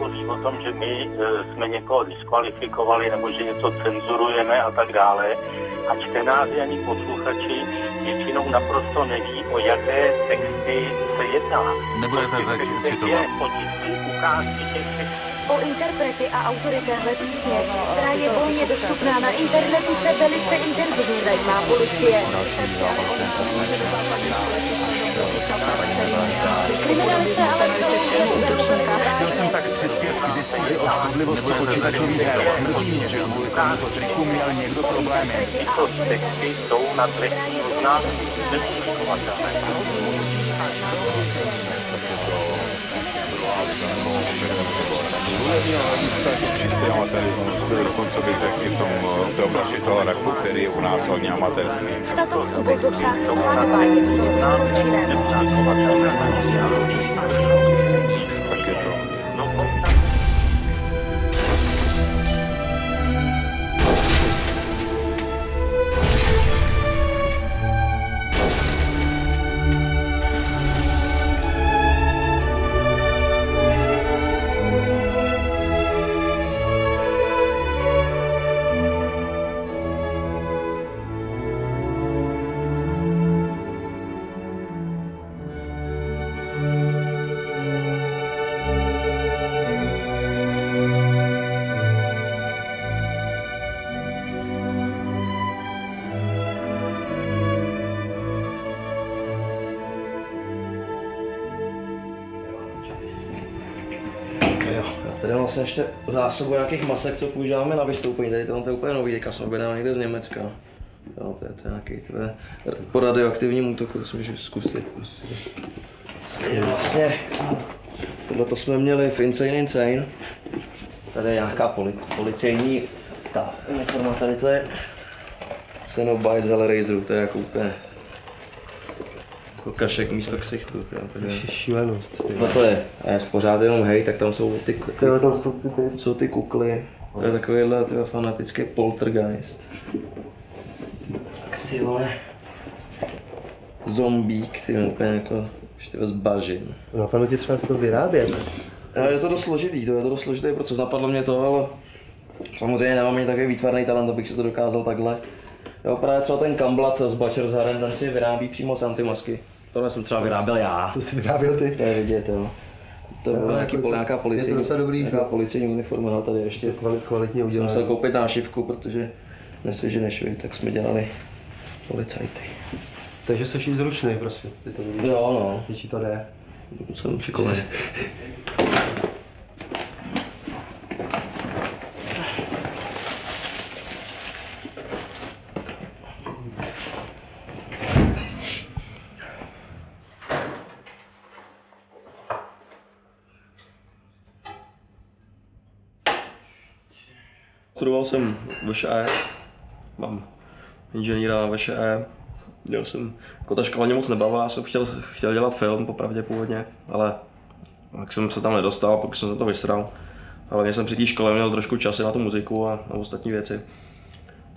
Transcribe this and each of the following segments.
mluví o tom, že my jsme někoho diskvalifikovali nebo že něco cenzurujeme a tak dále. A čtenáři ani posluchači většinou naprosto neví, o jaké texty se jedná. Nebudete teď citovat. Oni si ukázky těch textů. O interprety a autory téhle písně, která je volně dostupná na internetu, se velice intenzivně zajímá policie. Kriminalisté ale chtěl jsem tak přispět k diskuzi o škodlivosti počítačových her. Mrzí mě, že kvůli tomuto triku měl někdo problémy. Tyto texty jsou na trestním oznámení nepublikovatelné. Čistý amatérismus, dokonce bych řekl i v té oblasti toho rapu, který je u nás hodně amatérský. tato v uvozovkách schválová je Tak je to. Tady mám vlastně ještě zásobu nějakých masek, co používáme na vystoupení. Tady to je úplně nový, teďka jsem objednal někde z Německa. Jo, to je nějaký po radioaktivním útoku, to si můžu zkusit. Vlastně, tohleto jsme měli v Insane. Tady je nějaká policejní ta uniforma, tady to je Cenobite z Hellraiseru, to je jako úplně jako kašek místo ksichtu. Šílenost. No to je, a je pořád jenom hej, tak tam jsou ty kukly. To je takovýhle fanatický poltergeist. Tak ty vole. Zombík, ty úplně jako z bažin. Napadlo ti třeba se to vyrábět? Ale je to dost složitý, proces, napadlo mě to, ale samozřejmě nemám ani takový výtvarný talent, abych si to dokázal takhle. Jo, právě třeba ten Kamblat z Butcher's ten si vyrábí přímo z antimasky. Tohle jsem třeba vyráběl já. To si vyráběl ty? To je vidět, jo. To byla nějaká policejní uniforma, no, tady ještě. Kvalitně udělané. Jsem musel koupit nášivku, protože nesvěženeš vy, tak jsme dělali policajty. Takže jsi i zručnej prostě. Jo, no. Když to jde. Jsem šikovný. Studoval jsem VŠE, mám inženýra VŠE, dělal jsem, jako ta škola mě moc nebavila, já jsem chtěl dělat film popravdě původně, ale tak jsem se tam nedostal, pokud jsem se to vysral. Ale mě jsem při té škole měl trošku časy na tu muziku a na ostatní věci.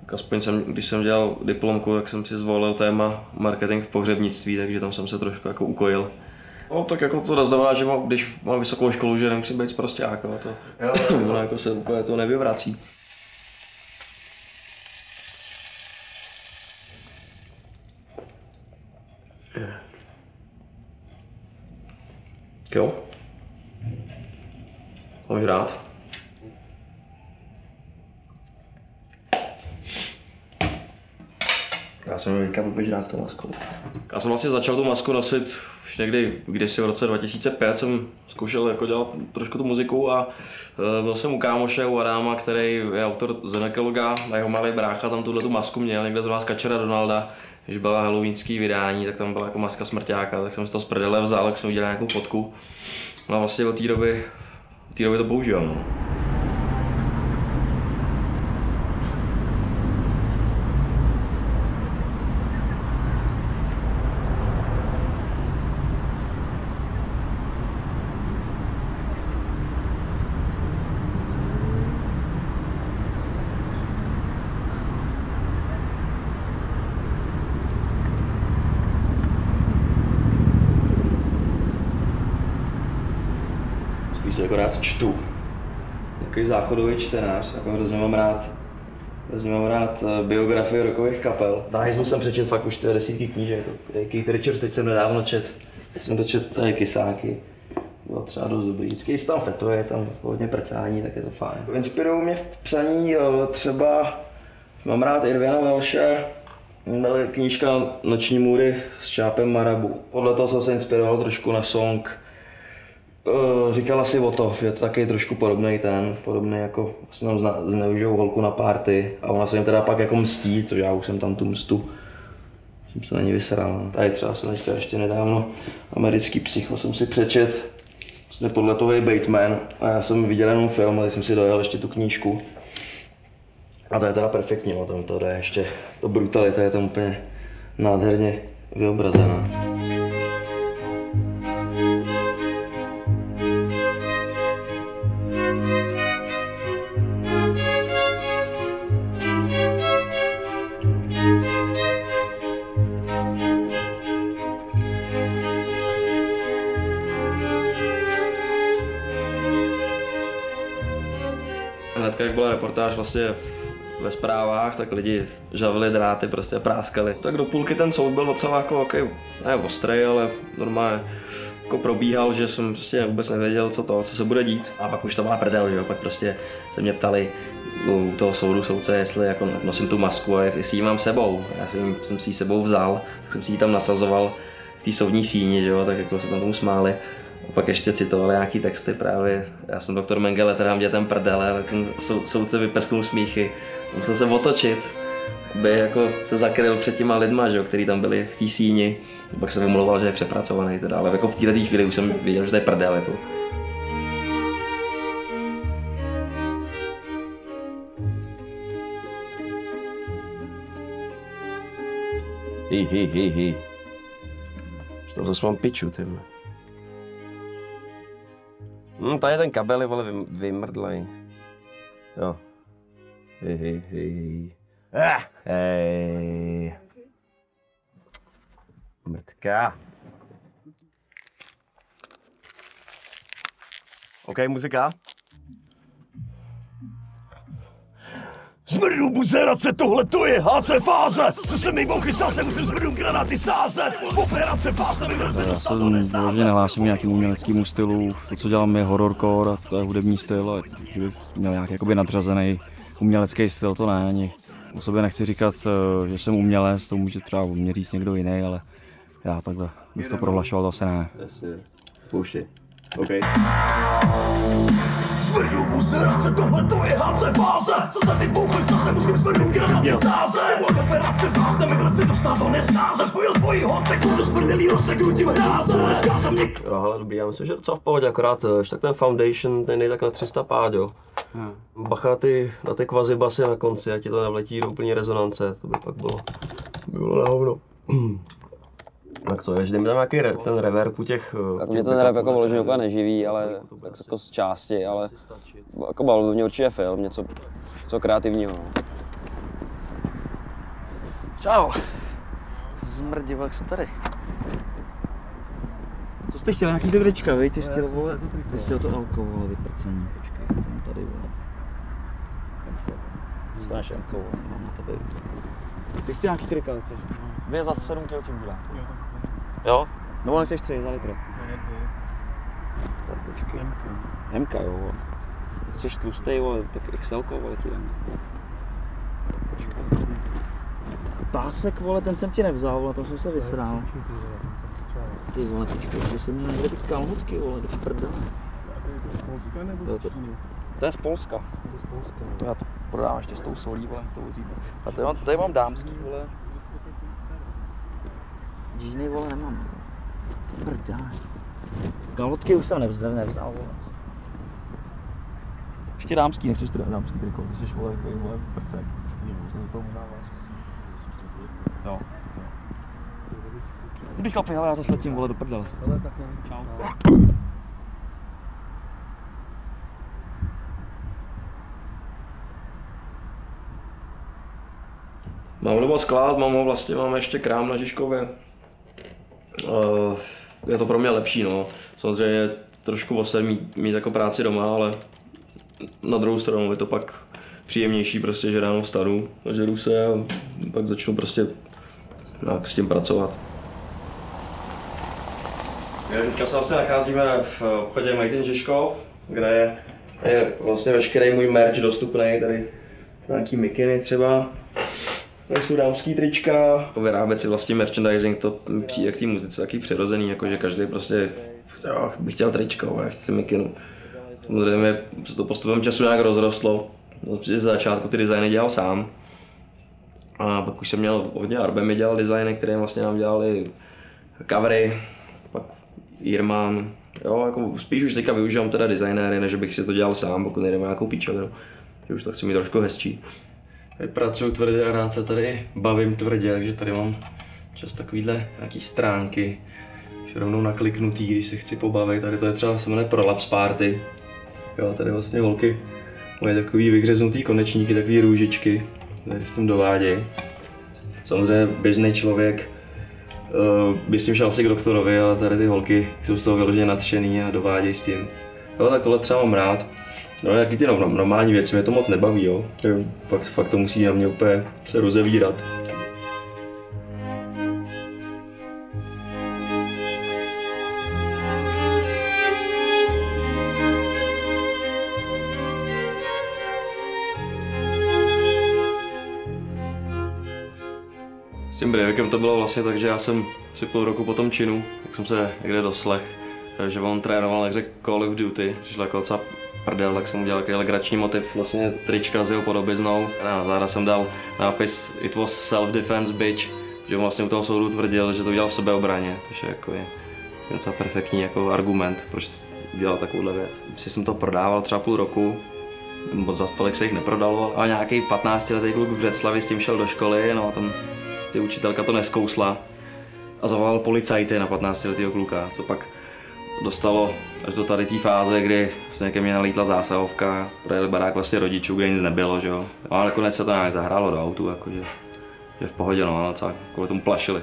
Tak aspoň když jsem dělal diplomku, tak jsem si zvolil téma marketing v pohřebnictví, takže tam jsem se trošku jako ukojil. No tak jako to znamená, že když mám vysokou školu, že nemusím být prosták, to jako se úplně to nevyvrací. Jo? Máš rád? Já jsem teďka vůbec rád tu masku. Já jsem vlastně začal tu masku nosit už někdy, kdysi v roce 2005 jsem zkoušel jako dělat trošku tu muziku a byl jsem u kámoše, u Adáma, který je autor Zenekologa a jeho malý brácha tam tu masku měl někde zrovna z Kačera Donalda. Když byla halloweenský vydání, tak tam byla jako maska smrťáka, tak jsem si to z prdele vzal, tak jsem udělal nějakou fotku. No a vlastně od té doby to používám. No. Spíš se jako rád čtu. takový záchodový čtenář, jako hrozně mám rád biografie rockových kapel. Na hajzlu jsem přečet fakt už desítky knížek, Keith Richards, teď jsem nedávno dočet tady Kysáky. Bylo třeba dost dobrý. Vždycky se tam fetuje, je tam hodně prcání, tak je to fajn. Inspirují mě v psaní třeba, mám rád Irvina Welshe, byla knížka Noční můry s Čápem Marabu. Podle toho jsem se inspiroval trošku na song. Říkala si o to, je to taky trošku podobný jako vlastně tam zneužijou holku na party a ona se jim teda pak jako mstí, což já už jsem tam tu mstu. Jsem se na ní vysral. Tady třeba jsem ještě nedávno Americký psycho jsem si přečet. Vlastně podle toho je Bateman a já jsem viděl jenom film, ale jsem si dojel ještě tu knížku. A to je teda perfektní, no, tam to jde ještě, to brutalita je tam úplně nádherně vyobrazená. Hnedka jak byla reportáž vlastně ve zprávách, tak lidi žavili dráty, prostě práskali. Tak do půlky ten soud byl docela jako ne ostrý, ale normálně jako probíhal, že jsem prostě vůbec nevěděl, co se bude dít. A pak už to byla prdel, že jo, pak prostě se mě ptali u toho soudu soudce, jestli jako nosím tu masku a jestli ji mám sebou. Já jsem si ji sebou vzal, tak jsem si ji tam nasazoval v té soudní síni, že jo, tak jako se tam tomu smáli. A pak ještě citovali nějaký texty právě, já jsem doktor Mengele, trhám dětem prdele, ale ten soudce vyprsknul smíchy. Musel se otočit, aby jako se zakryl před těma lidma, že jo, který tam byli v té síni. Pak se vymlouval, že je přepracovaný teda, ale jako v této chvíli už jsem viděl, že to je prdel. Jako. Hej. To zase mám piču, ty. Tady ten kabel je, vole, vymrdlej. Jo. Hej. Hej. Mrtka. OK, muzika. Zmrdu buzerace, tohle to je HC fáze. Co se mi chystal, se musím zmrdnout granáty sázet. Operace fáze, vyvrze já se vložně nehlásím k nějakému uměleckému stylu. To, co dělám, je horrorcore a to je hudební styl. A kdybych měl nějaký jakoby nadřazený umělecký styl, to ne. Ani o sobě nechci říkat, že jsem umělec, to může třeba o mě říct někdo jiný, ale já takhle bych to prohlašoval, zase ne. Pouštěj. OK. Zmrdu buzerace, tohle to je HC fáze. Co se mi chystal, se musím zmrdnout granáty sázet. Operace fáze, vyvrze dostal nesnáze. Spojil svoji hodce, do smrdelý rozseknutím hráze. Zkázal mě... Jo, hele, dobrý, já myslím, že docela v pohodě, akorát tak ten foundation, ten je tak na 300 pád, jo. Bacha na ty kvazibasy na konci, ať ti to nevletí do úplný rezonance, to by pak bylo na hovno. Tak co, ještě mi tam nějaký ten reverb u těch... Tak mě ten rap jako vloženě úplně neživí, ale jako z části, ale jako bavil by mě určitě film, něco kreativního. Čau. Zmrdi, jak jsem tady. Co jste chtěli, nějaký trička, vej? Ty jsi chtěl, vole, ty jsi chtěl to alko, vole, vyprcený, počkej, tam tady, vole. Mko. Dostaneš Mko, vole, mám na tebe. Ty jsi chtěl nějaký trika, chceš? 2 za 7 kg ti můžu dát. Jo? Nebo nechceš 3 za litr? Tak počkej. Mka, jo, vole. Ty jsi tlustej, vole, tak XL-ko, vole, ti dám. Tak počkej. Pásek, vole, ten jsem ti nevzal, vole, tam jsem se vysrál. Ty vole, počkej, že jsem měl někde ty kalhotky, vole, do prdele. To je z Polska nebo z Číny? To je z Polska. To já to prodám ještě s tou solí, vole, to vozíme. A tady mám dámský, vole. Džíny, vole, nemám. Prdele. Kalhotky už jsem nevzal, vole. Ještě dámský, nechceš teda dámský triko, ty jsi, vole, takový, vole, prcek. Co to tomu dává? Jo. Dobrý chlapi, hele, já zase letím, vole, do prdele. Čau. Mám doma sklad, mám ještě krám na Žižkově. Je to pro mě lepší, no. Samozřejmě trošku osem mít jako práci doma, ale Na druhou stranu je to pak příjemnější prostě, že ráno vstanu, nažeru se a pak začnu prostě nějak s tím pracovat. Teďka se vlastně nacházíme v obchodě Made in Žižkov, kde je vlastně veškerý můj merch dostupný, tady nějaký mikiny třeba. Tady jsou dámský trička. Vyrábět si vlastně merchandising, to přijde k té muzice taky přirozený, jakože každý prostě bych chtěl tričko, já chci mikinu. Samozřejmě se to postupem času nějak rozrostlo. Z začátku ty designy dělal sám. A pak už jsem měl hodně Arbe mi dělal designy, které vlastně nám dělali covery, pak Irman. Jo, jako spíš už teďka využívám teda designéry, než bych si to dělal sám, pokud nejdeme nějakou píčovinu. Že už to chci mít trošku hezčí. Tady pracuju tvrdě a rád se tady bavím tvrdě, takže tady mám čas takovýhle nějaký stránky, že rovnou nakliknutý, když se chci pobavit. Tady to je třeba, se jmenuje Prolapse Party. Jo, tady vlastně holky mají takový vyhřeznutý konečníky, takový růžičky, tady s tím dovádějí. Samozřejmě běžný člověk by s tím šel asi k doktorovi, ale tady ty holky jsou z toho vyloženě nadšený a dovádějí s tím. Jo, tak tohle třeba mám rád. No, jaký ty normální věci, mě to moc nebaví, jo. Fakt to musí na mě úplně se rozevírat. S tím Breivikem to bylo vlastně tak, že já jsem si půl roku po tom činu, tak jsem se někde doslech, že on trénoval, jak řekl Call of Duty, přišla jako docela prdel, tak jsem udělal takový legrační motiv, vlastně trička s jeho podobiznou. Na záda jsem dal nápis It was self-defense bitch, že on vlastně u toho soudu tvrdil, že to udělal v sebeobraně, což je jako docela perfektní jako argument, proč dělal takovouhle věc. Si jsem to prodával třeba půl roku, moc za stolik se jich neprodalo, ale nějaký 15letý kluk v Břeclavi s tím šel do školy, no a tam ty učitelka to neskousla a zavolal policajty na 15letýho kluka, co pak dostalo až do tady té fáze, kdy se ke mně nalítla zásahovka, projeli barák vlastně rodičů, kde nic nebylo, že jo. Ale nakonec se to nějak zahrálo do autu, jakože že v pohodě, no, ale co, kvůli tomu plašili.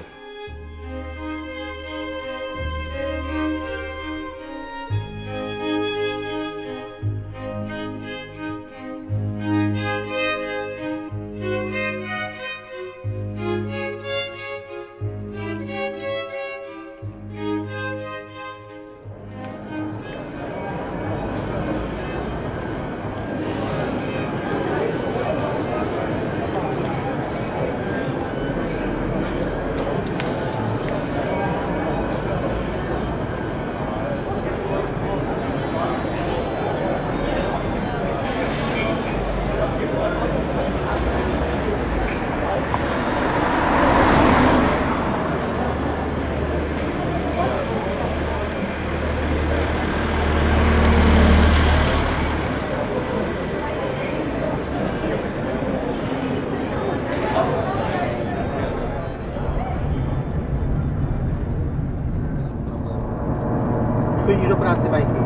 chodíš do práce, Majky?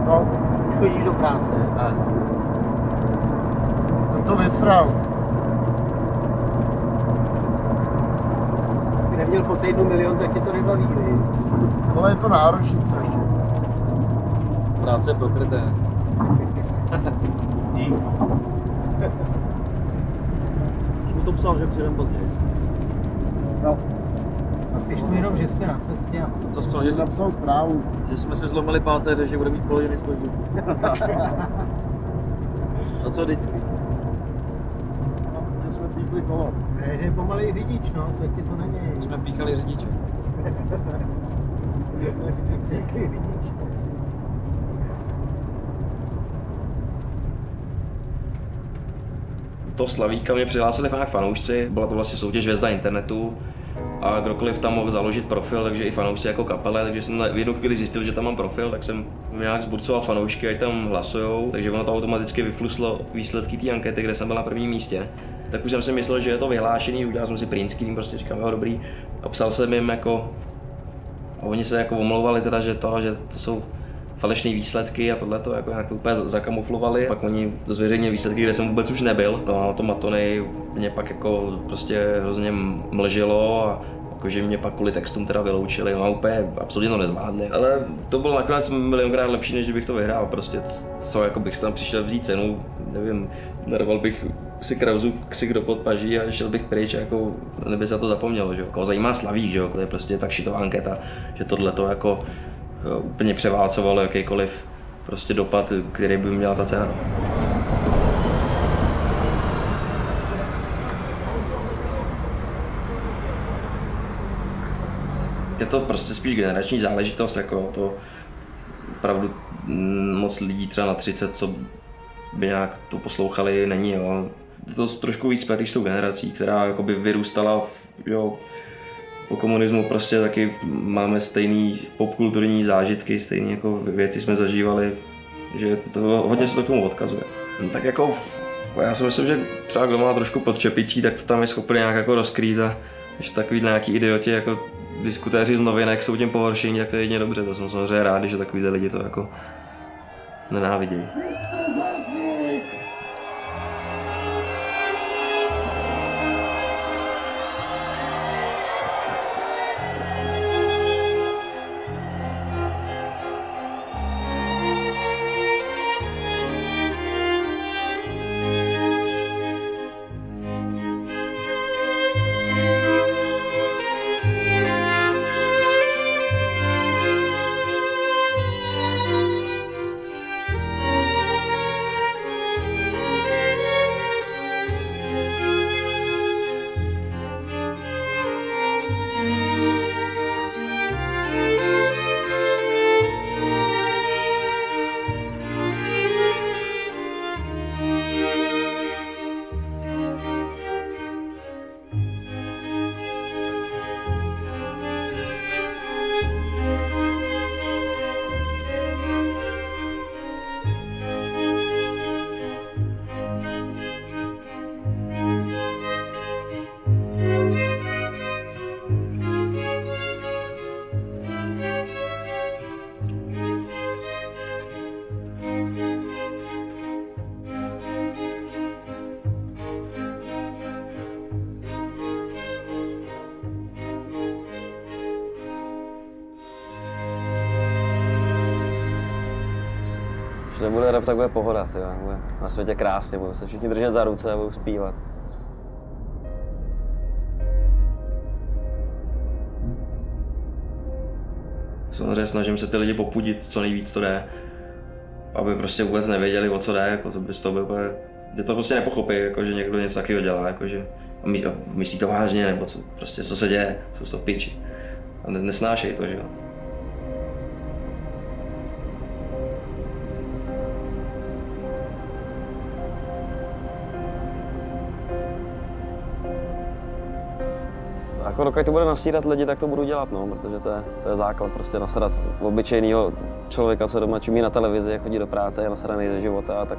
No. Už chodíš do práce? Ne. Jsem to vysral. Jsi neměl po týdnu milion, tak tě to nebaví, ne? Ale je to náročný strašně. Práce je pokryté. Už mu to psal, že přijdem později. No. Chceš tu jenom, že jsme na cestě a... Co jsi psal, že napsal zprávu? Že jsme si zlomili páteře, že bude mít půl hodiny zpoždění. A co vždycky? Že jsme píchli kolo. Ne, že je pomalej řidič, no, světě to na něj. Jsme píchali řidiče. jsme si píchli řidiče. To Slavíka mě přihlásili fakt fanoušci, byla to vlastně soutěž Hvězda internetu a kdokoliv tam mohl založit profil, takže i fanoušci jako kapele, takže jsem v jednu chvíli zjistil, že tam mám profil, tak jsem nějak zburcoval fanoušky, ať tam hlasujou, takže ono to automaticky vyfluslo výsledky té ankety, kde jsem byl na prvním místě. Tak už jsem si myslel, že je to vyhlášený, udělal jsem si print screen, prostě říkám, jo, dobrý, a psal jsem jim jako, a oni se jako omlouvali teda, že to jsou falešné výsledky a tohleto jako nějak úplně zakamuflovali. Pak oni zveřejnili výsledky, kde jsem vůbec už nebyl. No a to Matonej mě pak jako prostě hrozně mlžilo a Jakože mě pak kvůli textům teda vyloučili, no úplně absolutně to nezvládli. Ale to bylo nakonec milionkrát lepší, než kdybych to vyhrál prostě. Co jako bych tam přišel vzít cenu, nevím, narval bych si Krauzu ksik do podpaží a šel bych pryč, jako neby se to zapomnělo, že jo. Koho zajímá Slavík, že jo, to je prostě tak šitová anketa, že tohle to jako úplně převálcovalo jakýkoliv prostě dopad, který by měla ta cena. Je to prostě spíš generační záležitost, jako to opravdu moc lidí třeba na 30, co by nějak to poslouchali, není, jo. Je to trošku víc spjatý s tou generací, která jakoby vyrůstala, jo, po komunismu prostě taky máme stejný popkulturní zážitky, stejné jako věci jsme zažívali, že to hodně se to k tomu odkazuje. Tak jako já si myslím, že třeba kdo má trošku pod čepičí, tak to tam je schopný nějak jako rozkrýt a když takový nějaký idioti jako diskutéři z novinek jsou tím pohoršení, tak to je jedině dobře, to jsem samozřejmě rád, že takový lidi to jako nenávidějí. Když nebude rap, tak bude pohoda, tyjo. Bude na světě krásně, budou se všichni držet za ruce a budou zpívat. Samozřejmě snažím se ty lidi popudit, co nejvíc to jde, aby prostě vůbec nevěděli, o co jde, jako to by z toho bylo, že to prostě nepochopí, jako, že někdo něco takového dělá, jako, že myslí to vážně, nebo co, prostě, co se děje, jsou to v piči. A nesnášejí to, že jo. Jako dokud to bude nasírat lidi, tak to budu dělat, no, protože to je základ, prostě nasadat obyčejného člověka, co doma čumí na televizi, jak chodí do práce, je nasadaný ze života, a tak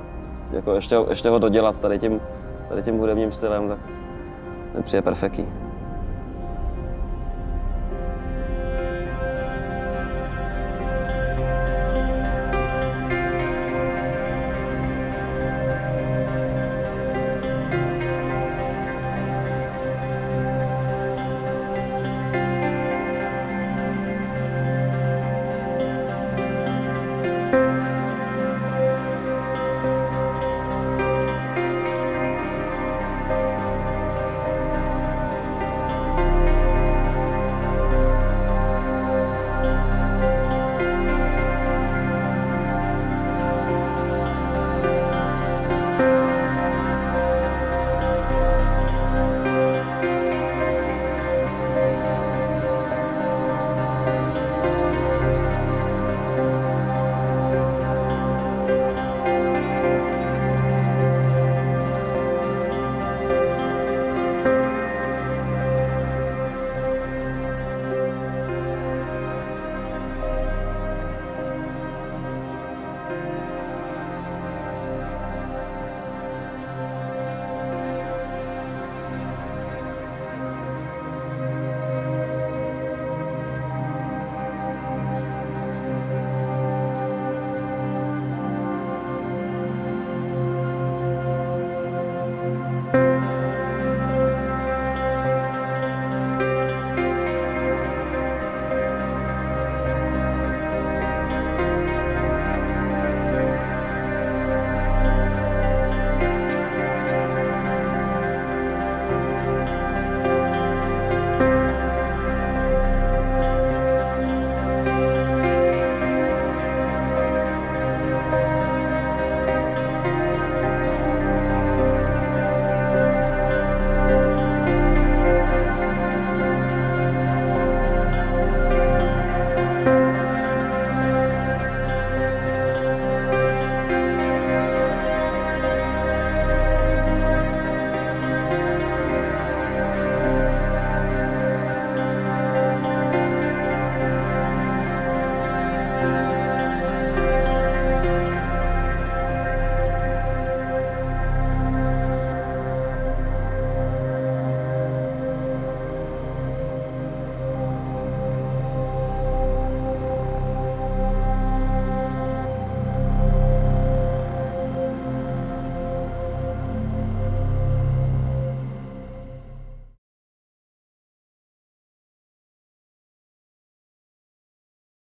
jako ještě ho dodělat tady tím hudebním stylem, tak mi přijde perfektní.